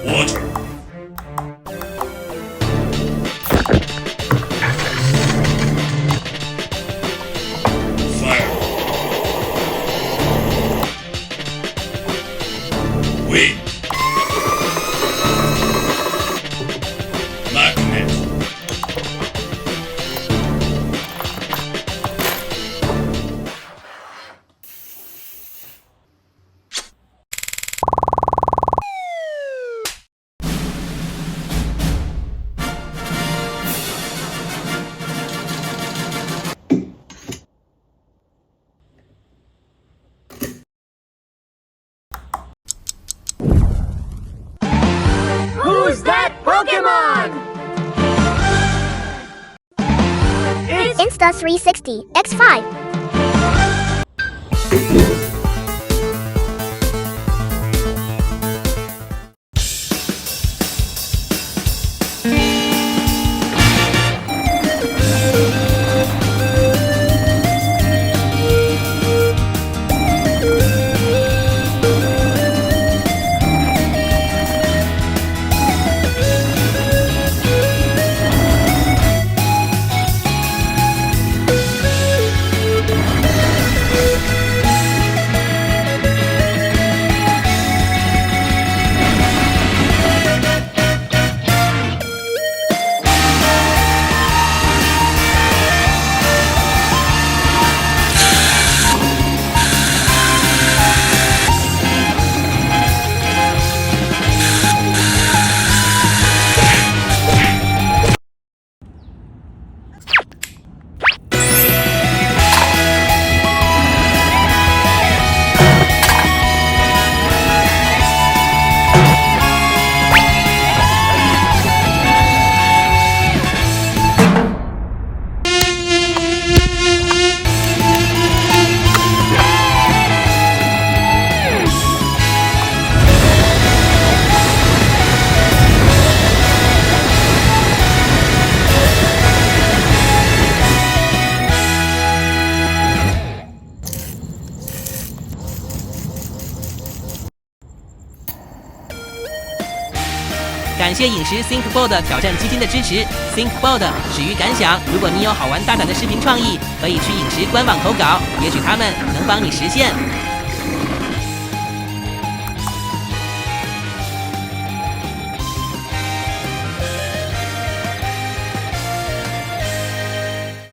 Water. Fire. Wind. Magnet. Who's that Pokemon? It's Insta360 X5.感谢饮食 ThinkBoard 挑战基金的支持。ThinkBoard 始于感想，如果你有好玩大胆的视频创意，可以去饮食官网投稿，也许他们能帮你实现。